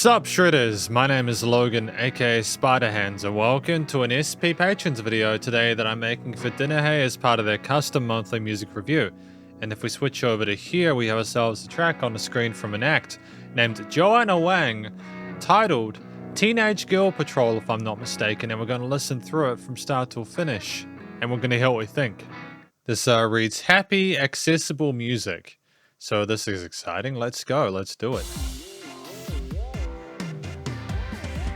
Sup Shredders, my name is Logan aka Spiderhands and welcome to an SP Patrons video today that I'm making for Dinnerhe as part of their custom monthly music review. And if we switch over to here, we have ourselves a track on the screen from an act named Joanna Wang titled Teenage Girl Patrol, if I'm not mistaken, and we're going to listen through it from start till finish and we're going to hear what we think. This reads happy, accessible music. So this is exciting. Let's go. Let's do it.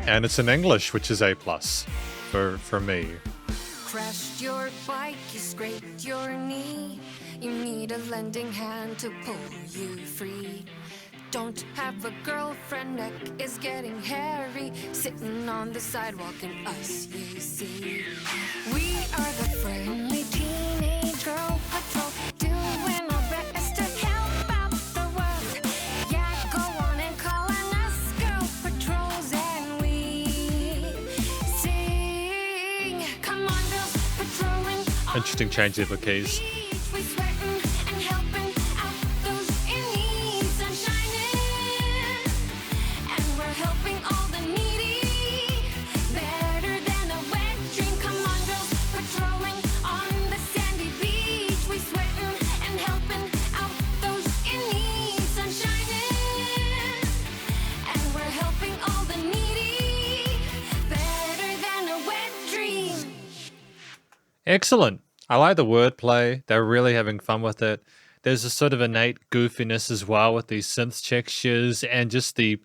And it's in English, which is A+ for me. Crashed your bike, you scraped your knee. You need a lending hand to pull you free. Don't have a girlfriend, neck is getting hairy. Sitting on the sidewalk and us you see. We are the friendly teenage girl patrol, doing our best to help out the world. Yeah, go on and call on us girl patrols and we sing. Come on girls patrolling. Interesting change of the keys. Excellent. I like the wordplay. They're really having fun with it. There's a sort of innate goofiness as well with these synth textures and just the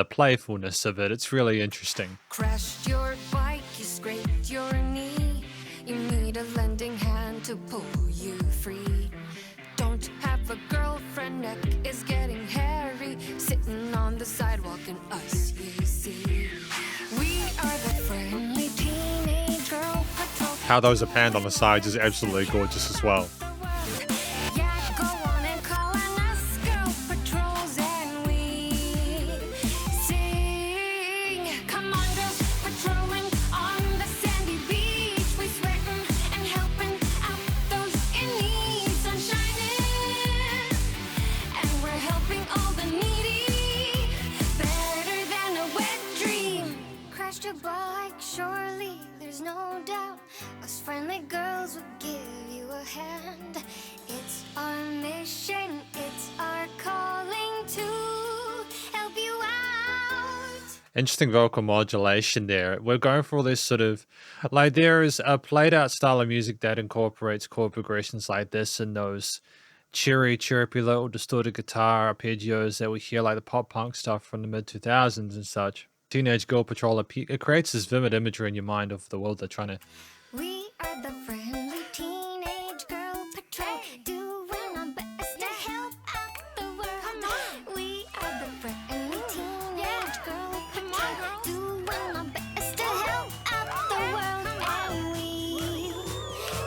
playfulness of it. It's really interesting. Crashed your bike, you scraped your knee. You need a lending hand to pull you free. Don't have a girlfriend, neck is getting hairy. Sitting on the sidewalk and us you see. We are the friendly teenage girl patrol. How those are panned on the sides is absolutely gorgeous as well. Yeah, go on and call on us girl patrols and we sing. Come on girls patrolling on the sandy beach. We sweating and helping out those in need. Sun shining and we're helping all the needy. Better than a wet dream. Crashed your bike, surely there's no doubt. Us friendly girls will give you a hand. It's our mission, it's our calling to help you out. Interesting vocal modulation there. We're going for all this sort of, like there is a played out style of music that incorporates chord progressions like this and those cheery, chirpy little distorted guitar arpeggios that we hear like the pop punk stuff from the mid 2000s and such. Teenage Girl Patrol, it creates this vivid imagery in your mind of the world they're trying to. We are the friendly teenage girl patrol, doing our best to help out the world. Come on. We are the friendly teenage girl patrol, doing our best to help out the world. And we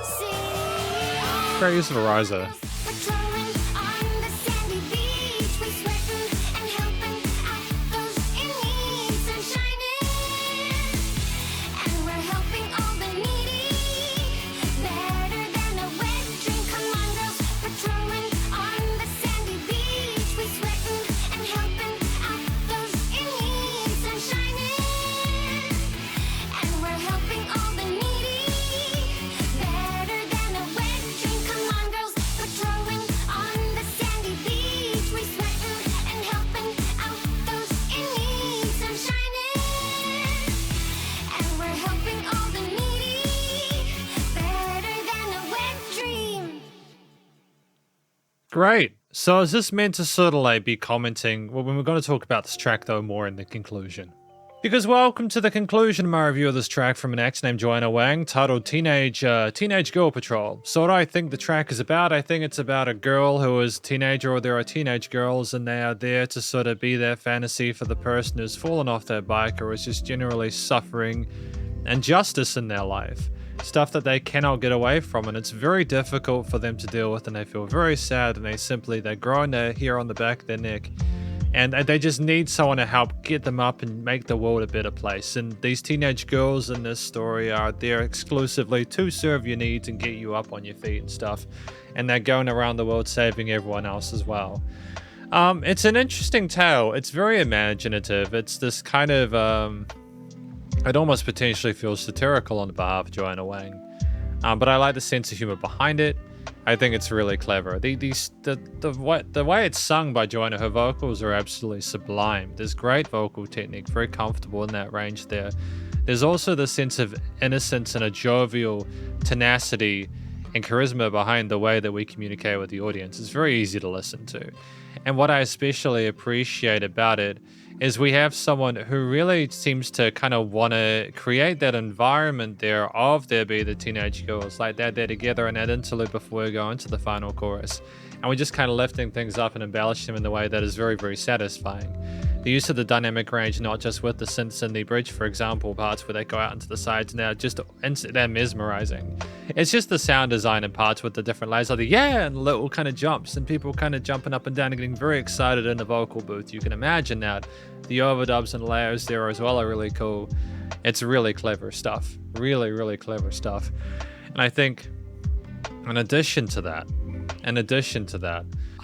sing. Great use of a riser. Patrolling on the sandy beach, we sweating and helping out those in need. Sun shining and we're helping all the needy. Better than a wet dream. Come on girls, patrolling on the sandy beach. We sweating and helping out those in need. Sun shining and we're helping all the needy. Better than a wet dream. Come on girls, patrolling on the sandy beach. We sweating and helping out those in need. Sun shining and we're helping all the needy. Better than a wet dream. Great. So is this meant to sort of like be commenting? Well, we're going to talk about this track though more in the conclusion. Because welcome to the conclusion of my review of this track from an act named Joanna Wang titled Teenage Girl Patrol. So what I think the track is about, I think it's about a girl who is a teenager, or there are teenage girls and they are there to sort of be their fantasy for the person who's fallen off their bike or is just generally suffering injustice in their life. Stuff that they cannot get away from, and it's very difficult for them to deal with, and they feel very sad, and they're growing their hair on the back of their neck, and they just need someone to help get them up and make the world a better place. And these teenage girls in this story are there exclusively to serve your needs and get you up on your feet and stuff, and they're going around the world saving everyone else as well. It's an interesting tale. It's very imaginative. It's this kind of it almost potentially feels satirical on behalf of Joanna Wang. But I like the sense of humor behind it. I think it's really clever. The way it's sung by Joanna, her vocals are absolutely sublime. There's great vocal technique, very comfortable in that range there. There's also the sense of innocence and a jovial tenacity and charisma behind the way that we communicate with the audience. It's very easy to listen to. And what I especially appreciate about it is we have someone who really seems to kind of want to create that environment there of there be the teenage girls, like they're together in that interlude before we go into the final chorus. And we're just kind of lifting things up and embellishing them in the way that is very, very satisfying. The use of the dynamic range, not just with the synths in the bridge, for example, parts where they go out into the sides, and they're mesmerizing. It's just the sound design and parts with the different layers of the and little kind of jumps and people kind of jumping up and down and getting very excited in the vocal booth. You can imagine that. The overdubs and layers there as well are really cool. It's really clever stuff. Really, really clever stuff. And I think in addition to that,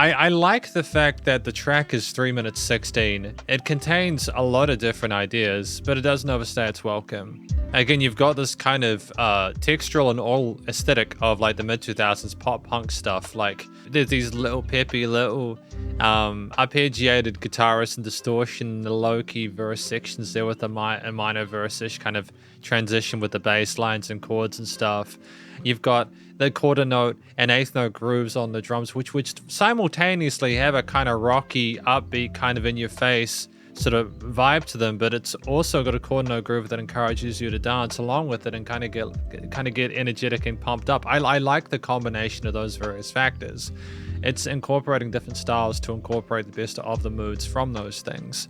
I like the fact that the track is 3 minutes 16. It contains a lot of different ideas, but it doesn't overstay its welcome. Again, you've got this kind of textural and all aesthetic of like the mid-2000s pop punk stuff. Like there's these little peppy, little arpeggiated guitarists and distortion, the low-key verse sections there with a minor verse-ish kind of transition with the bass lines and chords and stuff. You've got the quarter note and eighth note grooves on the drums, which simultaneously have a kind of rocky, upbeat, kind of in-your-face sort of vibe to them, but it's also got a quarter note groove that encourages you to dance along with it and kind of get energetic and pumped up. I like the combination of those various factors. It's incorporating different styles to incorporate the best of the moods from those things.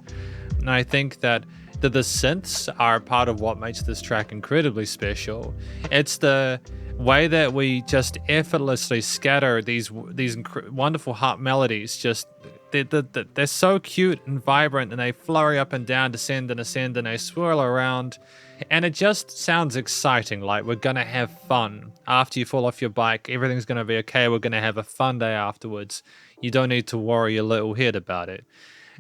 And I think that the synths are part of what makes this track incredibly special. It's the way that we just effortlessly scatter these wonderful harp melodies. Just they're so cute and vibrant, and they flurry up and down, descend and ascend, and they swirl around, and it just sounds exciting. Like we're gonna have fun after you fall off your bike. Everything's gonna be okay. We're gonna have a fun day afterwards. You don't need to worry your little head about it.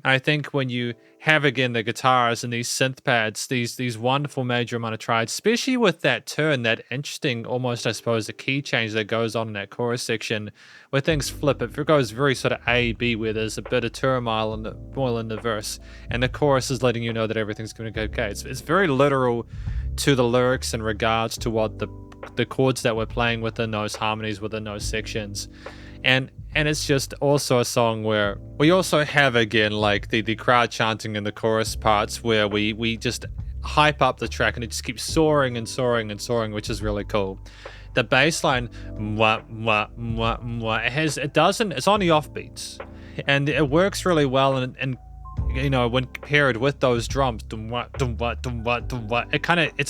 And I think when you have again the guitars and these synth pads, these wonderful major amount of triads, especially with that turn, that interesting, almost I suppose, a key change that goes on in that chorus section, where things flip. It goes very sort of A, B, where there's a bit of turmoil in the verse, and the chorus is letting you know that everything's going to go okay. It's very literal to the lyrics in regards to what the chords that we're playing within those harmonies, within those sections. And it's just also a song where we also have, again, like the crowd chanting in the chorus parts where we just hype up the track and it just keeps soaring and soaring and soaring, which is really cool. The bass line, it's on the offbeats, and it works really well, and you know, when paired with those drums, it's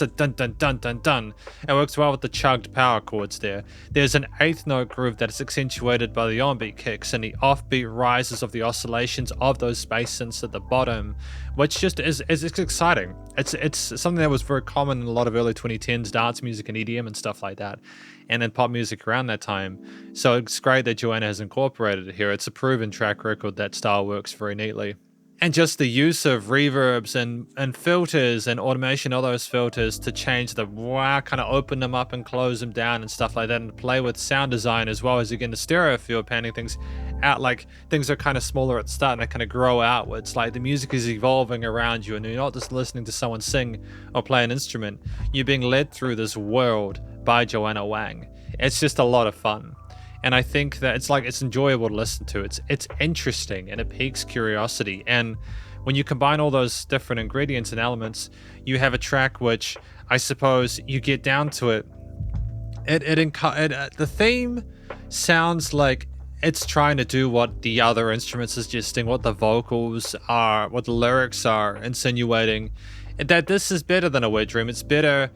a dun dun dun dun dun. It works well with the chugged power chords there. There's an eighth note groove that is accentuated by the on-beat kicks and the offbeat rises of the oscillations of those space synths at the bottom, which just is exciting. It's something that was very common in a lot of early 2010s dance music and EDM and stuff like that, and then pop music around that time. So it's great that Joanna has incorporated it here. It's a proven track record that style works very neatly. And just the use of reverbs and filters and automation of those filters to change the wow, kind of open them up and close them down and stuff like that, and play with sound design as well as, again, the stereo field, panning things out. Like things are kind of smaller at the start and they kind of grow outwards. Like the music is evolving around you and you're not just listening to someone sing or play an instrument. You're being led through this world by Joanna Wang. It's just a lot of fun. And I think that it's enjoyable to listen to. It's interesting and it piques curiosity. And when you combine all those different ingredients and elements, you have a track which I suppose you get down to it. The theme sounds like it's trying to do what the other instruments is suggesting, what the vocals are, what the lyrics are insinuating, and that this is better than a wet dream. It's better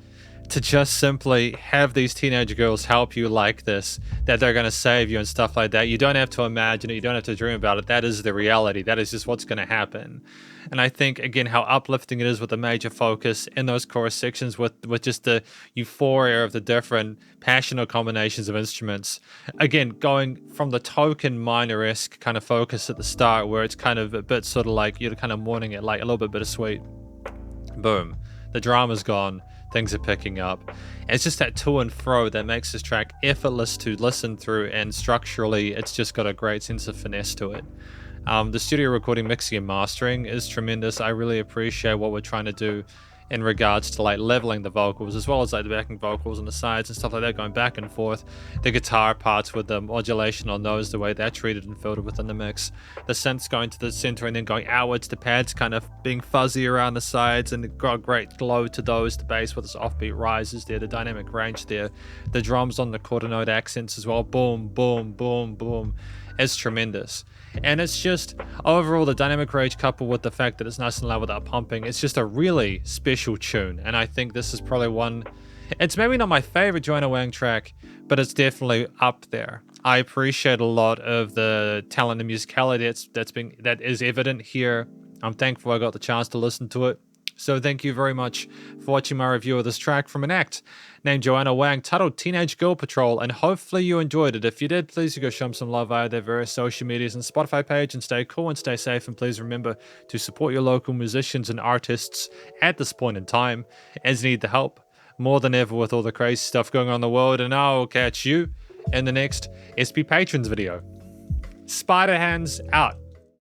to just simply have these teenage girls help you like this, that they're going to save you and stuff like that. You don't have to imagine it. You don't have to dream about it. That is the reality. That is just what's going to happen. And I think, again, how uplifting it is with the major focus in those chorus sections with just the euphoria of the different passionate combinations of instruments. Again, going from the token minor-esque kind of focus at the start where it's kind of a bit sort of like you're kind of mourning it, like a little bit bittersweet. Boom. The drama's gone. Things are picking up. It's just that to and fro that makes this track effortless to listen through, and structurally, it's just got a great sense of finesse to it. The studio recording, mixing, and mastering is tremendous. I really appreciate what we're trying to do in regards to like leveling the vocals, as well as like the backing vocals on the sides and stuff like that, going back and forth. The guitar parts with the modulation on those, the way they're treated and filtered within the mix. The synths going to the center and then going outwards, the pads kind of being fuzzy around the sides, and got a great glow to those. The bass with its offbeat rises there, the dynamic range there. The drums on the quarter note accents as well. Boom, boom, boom, boom. It's tremendous. And it's just, overall, the dynamic range coupled with the fact that it's nice and loud without pumping, it's just a really special tune. And I think this is probably one, it's maybe not my favorite Joanna Wang track, but it's definitely up there. I appreciate a lot of the talent and musicality that is evident here. I'm thankful I got the chance to listen to it. So thank you very much for watching my review of this track from an act named Joanna Wang, titled Teenage Girl Patrol, and hopefully you enjoyed it. If you did, please go show them some love via their various social medias and Spotify page, and stay cool and stay safe, and please remember to support your local musicians and artists at this point in time, as they need the help more than ever with all the crazy stuff going on in the world. And I'll catch you in the next SP Patrons video. Spiderhands out.